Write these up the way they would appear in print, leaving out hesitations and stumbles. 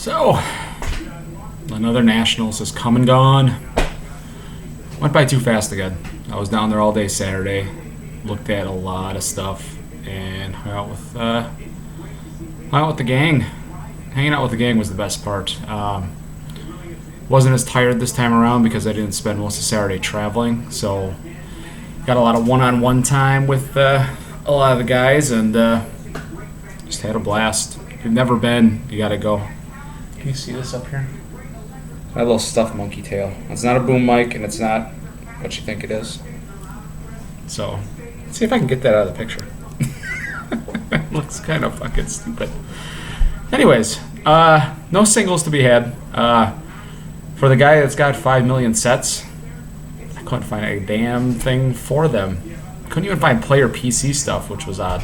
So, another Nationals has come and gone. Went by too fast again. I was down there all day Saturday, looked at a lot of stuff, and hung out with the gang. Hanging out with the gang was the best part. Wasn't as tired this time around because I didn't spend most of Saturday traveling, so got a lot of one-on-one time with a lot of the guys, and just had a blast. If you've never been, you gotta go. Can you see this up here? My little stuffed monkey tail. It's not a boom mic, and it's not what you think it is. So, let's see if I can get that out of the picture. It looks kind of fucking stupid. Anyways, no singles to be had. For the guy that's got 5 million sets, I couldn't find a damn thing for them. Couldn't even find player PC stuff, which was odd.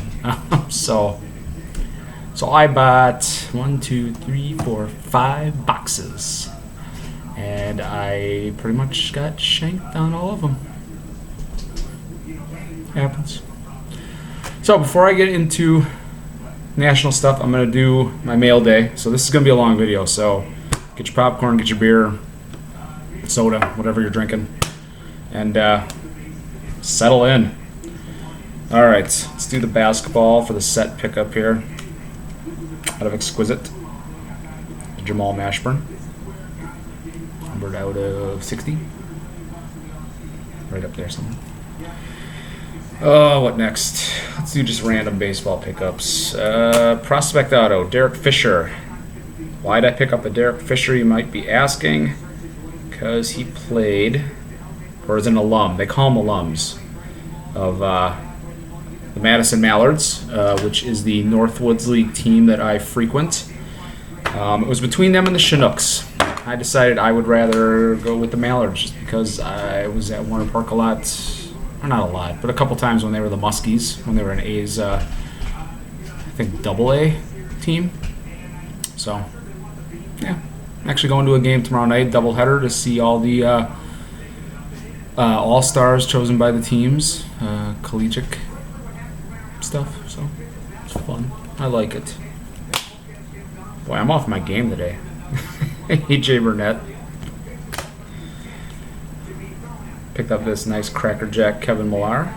So I bought 5 boxes, and I pretty much got shanked on all of them. Happens. So before I get into national stuff, I'm gonna do my mail day. So this is gonna be a long video. So get your popcorn, get your beer, soda, whatever you're drinking, and settle in. All right, let's do the basketball for the set pickup here. Out of Exquisite, Jamal Mashburn, numbered out of 60, right up there somewhere. Oh, what next? Let's do just random baseball pickups. Prospect Auto, Derek Fisher. Why'd I pick up a Derek Fisher, you might be asking? Because he played, or is an alum, they call them alums, of the Madison Mallards, which is the Northwoods League team that I frequent. It was between them and the Chinooks. I decided I would rather go with the Mallards just because I was at Warner Park a lot, or not a lot, but a couple times when they were the Muskies, when they were an A's, I think AA team. So, yeah. I'm actually going to a game tomorrow night, doubleheader, to see all the all-stars chosen by the teams, collegiate stuff, so it's fun. I like it. Boy, I'm off my game today. AJ Burnett. Picked up this nice Cracker Jack Kevin Millar.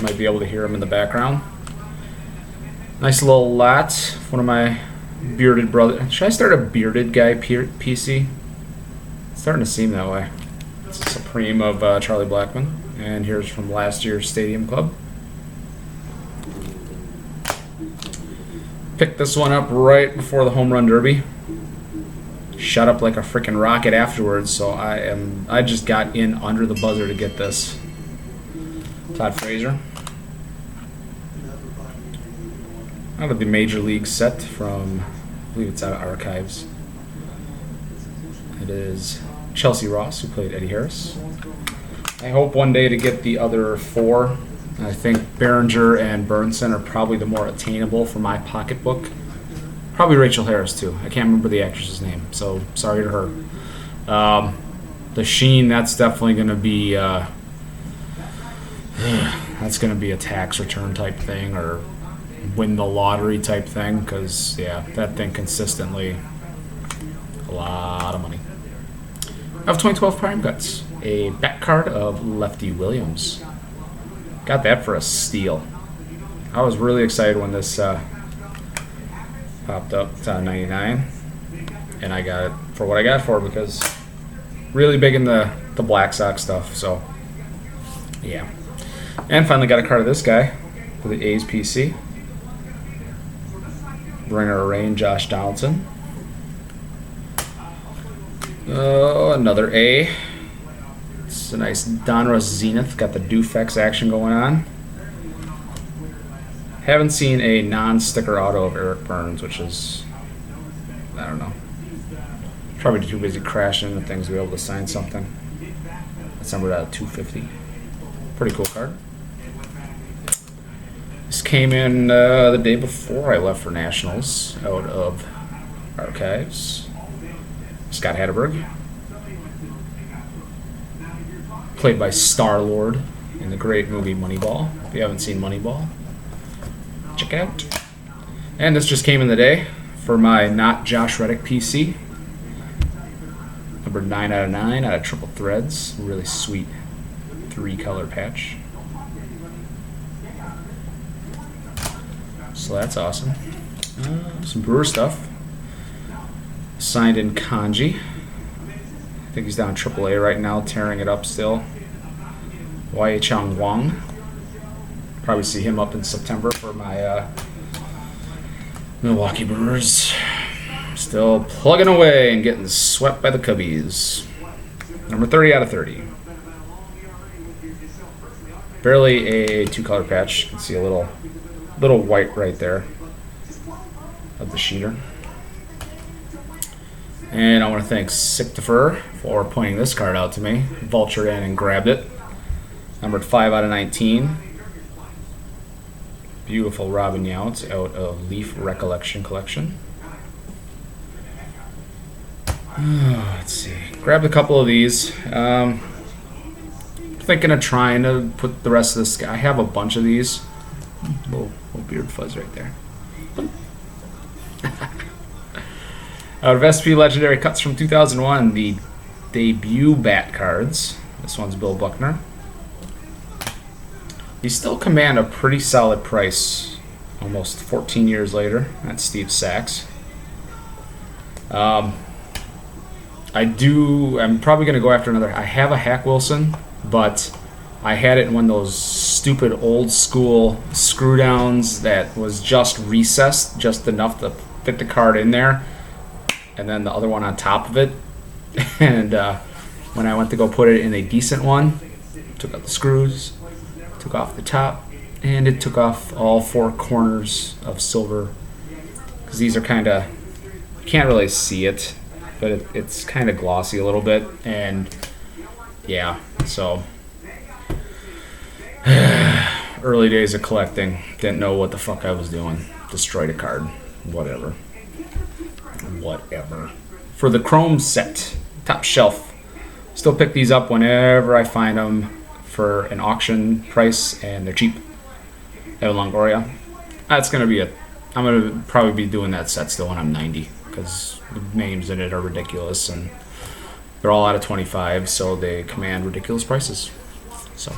Might be able to hear him in the background. Nice little lot. One of my bearded brothers. Should I start a bearded guy PC? It's starting to seem that way. It's a Supreme of Charlie Blackmon. And here's from last year's Stadium Club. Picked this one up right before the Home Run Derby. Shut up like a freaking rocket afterwards, so I just got in under the buzzer to get this. Todd Frazier. Out of the Major League set from, I believe it's out of Archives. It is Chelsea Ross, who played Eddie Harris. I hope one day to get the other 4. I think Behringer and Burnson are probably the more attainable for my pocketbook. Probably Rachel Harris too. I can't remember the actress's name, so sorry to her. The Sheen, that's definitely going to be that's going to be a tax return type thing or win the lottery type thing, because yeah, that thing consistently a lot of money. I have 2012 Prime Cuts, a back card of Lefty Williams. Got that for a steal. I was really excited when this popped up. It's on 99, and I got it for what I got it for, because really big in the Black Sox stuff. So yeah, and finally got a card of this guy for the A's PC. Bringer of Rain, Josh Donaldson. Another A. It's a nice Donruss Zenith. Got the Dufex action going on. Haven't seen a non-sticker auto of Eric Burns, which is, I don't know. Probably too busy crashing into things to be able to sign something. That's numbered out of 250. Pretty cool card. This came in the day before I left for Nationals, out of Archives. Scott Hatterberg. Played by Star-Lord in the great movie Moneyball. If you haven't seen Moneyball, check it out. And this just came in the day for my not Josh Reddick PC. Number 9 out of 9 out of Triple Threads. Really sweet 3-color patch. So that's awesome. Some Brewer stuff. Signed in kanji. I think he's down AAA right now, tearing it up still. Wai Chang Wang. Probably see him up in September for my Milwaukee Brewers. Still plugging away and getting swept by the Cubbies. Number 30 out of 30. Barely a 2-color patch. You can see a little white right there of the sheeter. And I want to thank Siktifer for pointing this card out to me. Vultured in and grabbed it. Numbered 5 out of 19. Beautiful Robin Yount out of Leaf Recollection Collection. Let's see. Grabbed a couple of these. Thinking of trying to put the rest of this. I have a bunch of these. Little beard fuzz right there. Out of SP Legendary Cuts from 2001, the debut bat cards. This one's Bill Buckner. These still command a pretty solid price almost 14 years later. That's Steve Sachs. I'm probably going to go after another. I have a Hack Wilson, but I had it in one of those stupid old school screw downs that was just recessed, just enough to fit the card in there, and then the other one on top of it. And when I went to go put it in a decent one, took out the screws, took off the top, and it took off all 4 corners of silver, because these are kind of, you can't really see it, but it's kind of glossy a little bit. And yeah, so early days of collecting, didn't know what the fuck I was doing. Destroyed a card. Whatever. For the Chrome set, top shelf, still pick these up whenever I find them for an auction price, and they're cheap. Evan Longoria. That's gonna be I'm gonna probably be doing that set still when I'm 90, because the names in it are ridiculous, and they're all out of 25, so they command ridiculous prices. So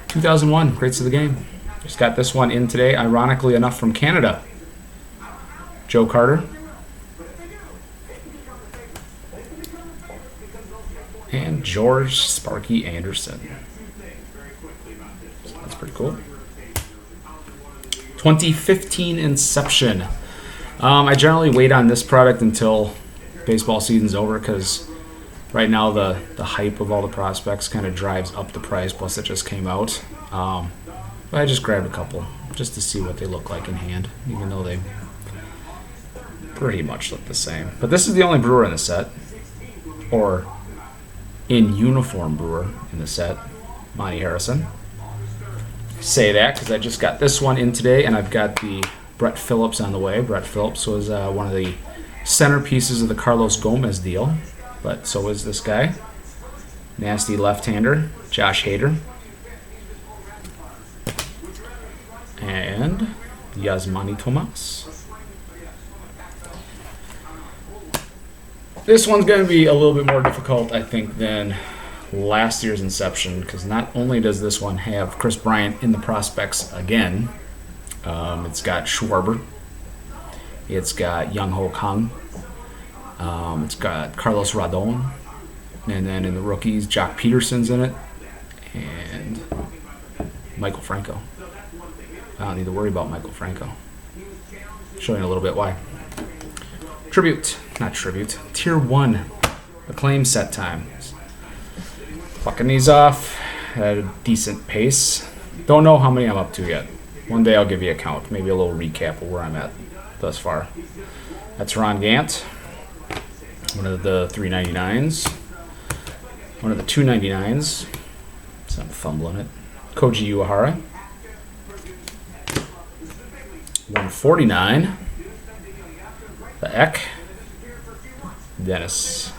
2001, Greats of the Game. Just got this one in today, ironically enough, from Canada. Joe Carter. And George Sparky Anderson. So that's pretty cool. 2015 Inception. I generally wait on this product until baseball season's over, because right now the hype of all the prospects kind of drives up the price, plus it just came out. But I just grabbed a couple just to see what they look like in hand, even though they pretty much look the same. But this is the only brewer in the set, or in uniform brewer in the set, Monty Harrison. Say that because I just got this one in today, and I've got the Brett Phillips on the way. Brett Phillips was one of the centerpieces of the Carlos Gomez deal, but so is this guy. Nasty left-hander, Josh Hader. And Yasmani Tomas. This one's going to be a little bit more difficult, I think, than last year's Inception, because not only does this one have Chris Bryant in the prospects again, it's got Schwarber, it's got Young Ho Kang, it's got Carlos Rodon, and then in the rookies, Jock Peterson's in it, and Michael Franco. I don't need to worry about Michael Franco. Showing a little bit why. Tier 1 Acclaim set time. Plucking these off at a decent pace. Don't know how many I'm up to yet. One day I'll give you a count, maybe a little recap of where I'm at thus far. That's Ron Gant, one of the 399s, one of the 299s, so I'm fumbling it. Koji Uehara, 149, the Eck, Dennis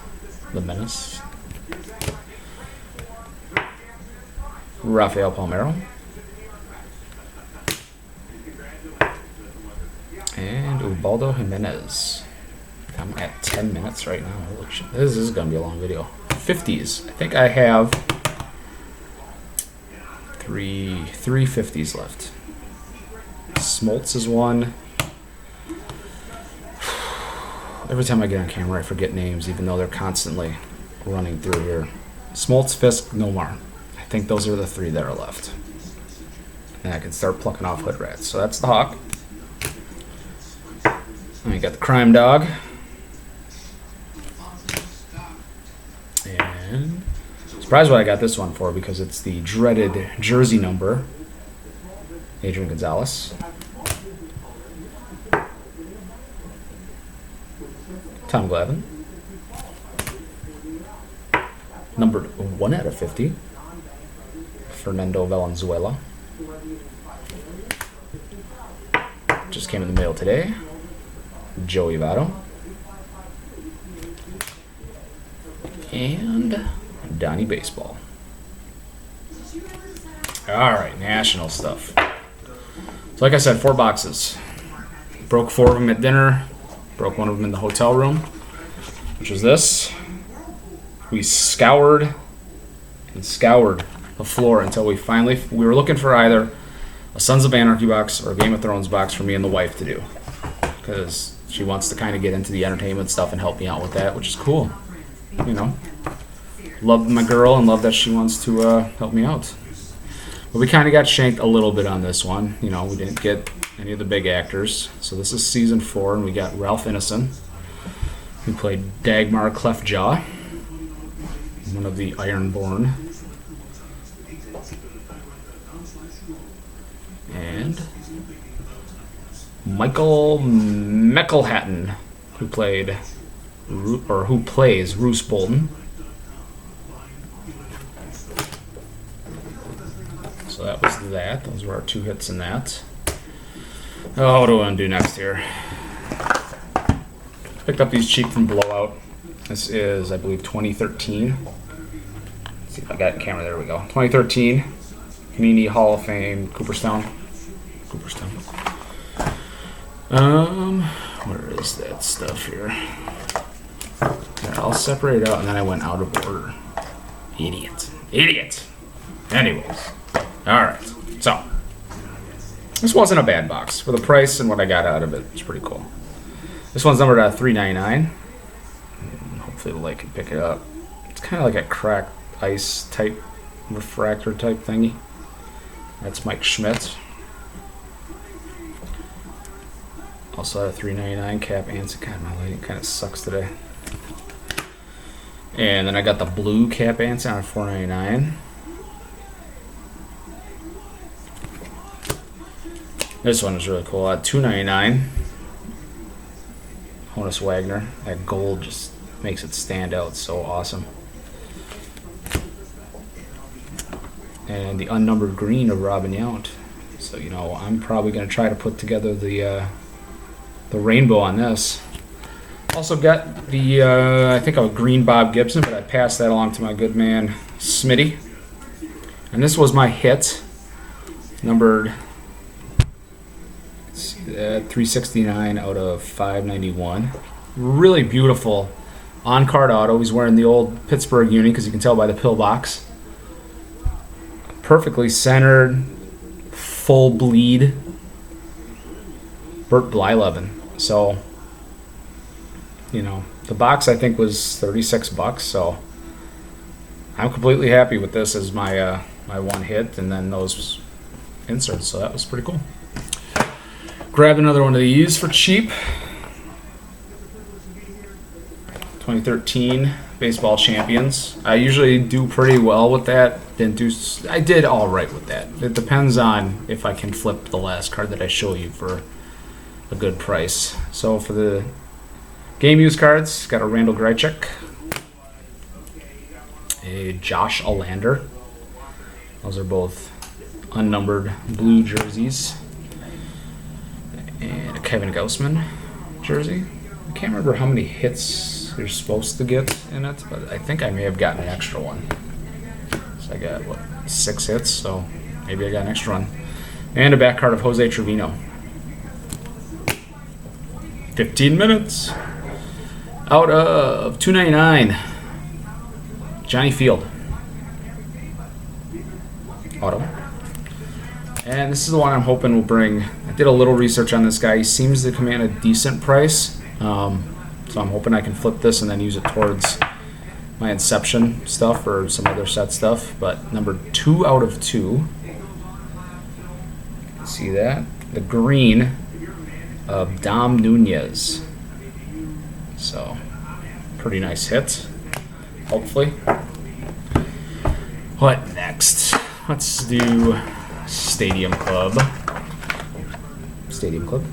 the Menace, Rafael Palmeiro, and Ubaldo Jimenez. I'm at 10 minutes right now. Holy shit. This is going to be a long video. 50s. I think I have three 50s left. Smoltz is one. Every time I get on camera, I forget names, even though they're constantly running through here. Smoltz, Fisk, Nomar. I think those are the 3 that are left. And I can start plucking off hood rats. So that's the Hawk. And we got the Crime Dog. And surprised what I got this one for, because it's the dreaded jersey number. Adrian Gonzalez. Tom Glavine. Numbered 1/50. Fernando Valenzuela. Just came in the mail today. Joey Votto. And Donnie Baseball. Alright, national stuff. So like I said, 4 boxes. Broke 4 of them at dinner. Broke 1 of them in the hotel room, which was this. We scoured and scoured the floor until we were looking for either a Sons of Anarchy box or a Game of Thrones box for me and the wife to do, because she wants to kind of get into the entertainment stuff and help me out with that, which is cool. You know, love my girl and love that she wants to help me out. But we kind of got shanked a little bit on this one. You know, we didn't get any of the big actors. So this is season 4, and we got Ralph Ineson, who played Dagmar Cleftjaw, one of the Ironborn. And Michael Meckelhatton, who plays Roose Bolton. So that was that. Those were our 2 hits in that. Oh, what do I want to do next here? Picked up these cheap from Blowout. This is, I believe, 2013. Let's see if I got it in camera. There we go. 2013 Panini Hall of Fame Cooperstown. Where is that stuff here? Here, I'll separate it out, and then I went out of order. Idiot. Anyways, all right. So this wasn't a bad box for the price and what I got out of it. It's pretty cool. This one's numbered at $3.99. Hopefully the light can pick it up. It's kind of like a cracked ice type refractor type thingy. That's Mike Schmidt. Also at a $3.99 Cap Anson. God, my lighting kind of sucks today. And then I got the blue Cap Anson at $4.99. This one is really cool. At $2.99. Honus Wagner. That gold just makes it stand out. It's so awesome. And the unnumbered green of Robin Yount. So, you know, I'm probably going to try to put together the rainbow on this. Also got the, I think a green Bob Gibson, but I passed that along to my good man, Smitty. And this was my hit, numbered, let's see that, 369 out of 591. Really beautiful on-card auto. He's wearing the old Pittsburgh uni, because you can tell by the pillbox. Perfectly centered, full bleed. Bert Blyleven. So, you know, the box I think was $36, so I'm completely happy with this as my my one hit, and then those inserts. So that was pretty cool. Grabbed another one of these for cheap. 2013 Baseball Champions. I usually do pretty well with that. I did all right with that. It depends on if I can flip the last card that I show you for a good price. So for the game use cards, got a Randall Grichuk, a Josh Allander. Those are both unnumbered blue jerseys, and a Kevin Gausman jersey. I can't remember how many hits you're supposed to get in it, but I think I may have gotten an extra one. So I got, 6 hits, so maybe I got an extra one. And a back card of Jose Trevino. 15 minutes. Out of $2.99. Johnny Field. Auto. And this is the one I'm hoping will bring. I did a little research on this guy. He seems to command a decent price. So I'm hoping I can flip this and then use it towards my Inception stuff or some other set stuff. But number 2 out of 2. See that? The green of Dom Nunez. So, pretty nice hit. Hopefully. What next? Let's do Stadium Club. Stadium Club.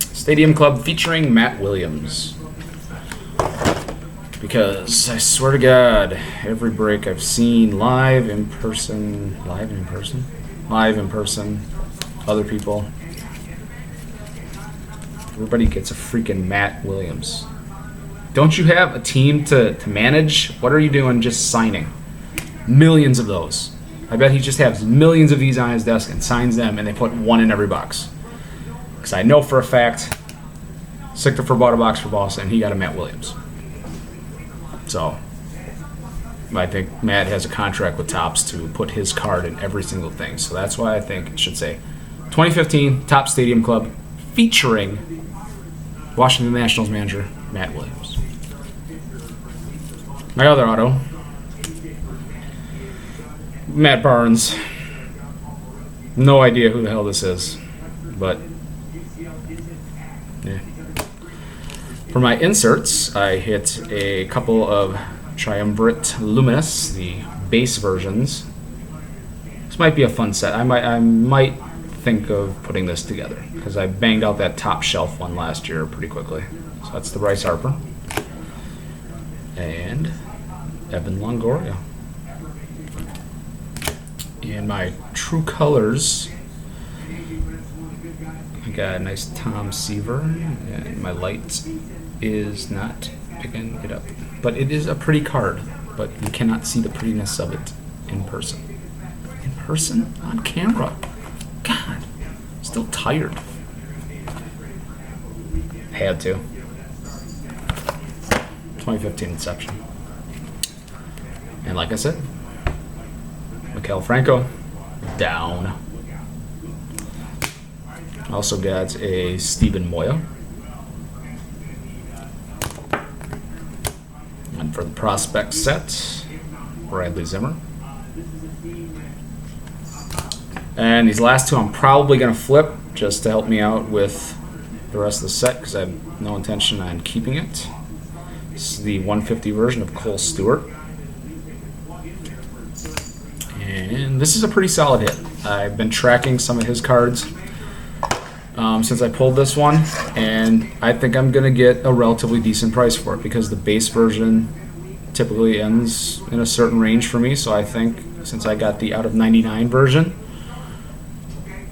Stadium Club featuring Matt Williams. Because I swear to God, every break I've seen live in person, other people, everybody gets a freaking Matt Williams. Don't you have a team to manage? What are you doing just signing? Millions of those. I bet he just has millions of these on his desk and signs them, and they put one in every box. Because I know for a fact, Sichterfer bought a box for Boston, and he got a Matt Williams. So, I think Matt has a contract with Topps to put his card in every single thing. So that's why I think it should say 2015 Topps Stadium Club featuring Washington Nationals manager Matt Williams. My other auto, Matt Barnes. No idea who the hell this is, but yeah. For my inserts, I hit a couple of Triumvirate Luminous, the base versions. This might be a fun set. I might think of putting this together because I banged out that top shelf one last year pretty quickly. So that's the Bryce Harper and Evan Longoria. And my True Colors, I got a nice Tom Seaver, and my light is not picking it up. But it is a pretty card, but you cannot see the prettiness of it in person. In person? On camera. God, still tired. Had to. 2015 Inception. And like I said, Maikel Franco, down. Also got a Stephen Moya. And for the prospect set, Bradley Zimmer. And these last two I'm probably going to flip just to help me out with the rest of the set because I have no intention on keeping it. This is the 150 version of Cole Stewart. And this is a pretty solid hit. I've been tracking some of his cards since I pulled this one, and I think I'm going to get a relatively decent price for it because the base version typically ends in a certain range for me. So I think since I got the out of 99 version,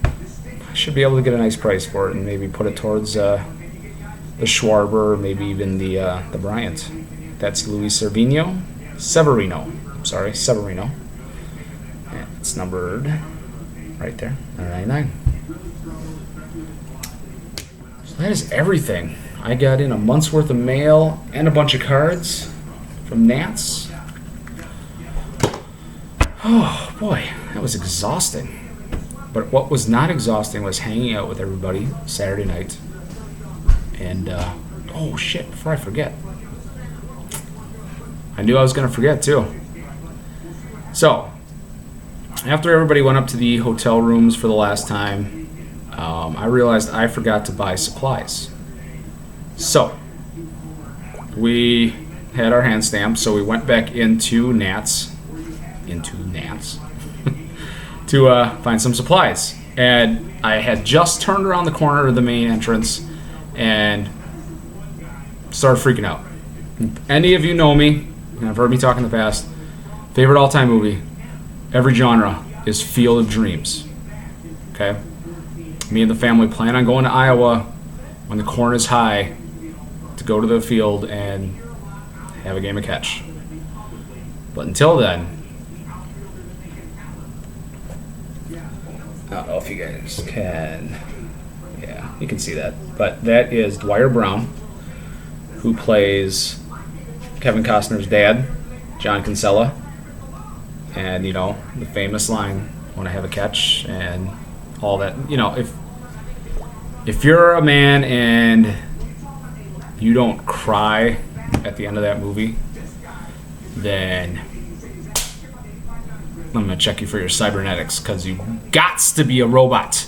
I should be able to get a nice price for it and maybe put it towards the Schwarber or maybe even the Bryant. That's Luis Severino. And it's numbered right there, 99. So that is everything. I got in a month's worth of mail and a bunch of cards from Nats. Oh boy, that was exhausting. But what was not exhausting was hanging out with everybody Saturday night. And, oh shit, before I forget. I knew I was going to forget too. So, after everybody went up to the hotel rooms for the last time, I realized I forgot to buy supplies. So, we had our hand stamps, so we went back into Nats, to find some supplies. And I had just turned around the corner of the main entrance and started freaking out. If any of you know me, and I've heard me talk in the past, favorite all-time movie, every genre, is Field of Dreams. Okay? Me and the family plan on going to Iowa when the corn is high to go to the field and have a game of catch. But until then, I don't know if you guys can, yeah, you can see that. But that is Dwyer Brown, who plays Kevin Costner's dad, John Kinsella. And, you know, the famous line, "When I have a catch," and all that. You know, if you're a man and you don't cry at the end of that movie, then I'm going to check you for your cybernetics, because you gots to be a robot.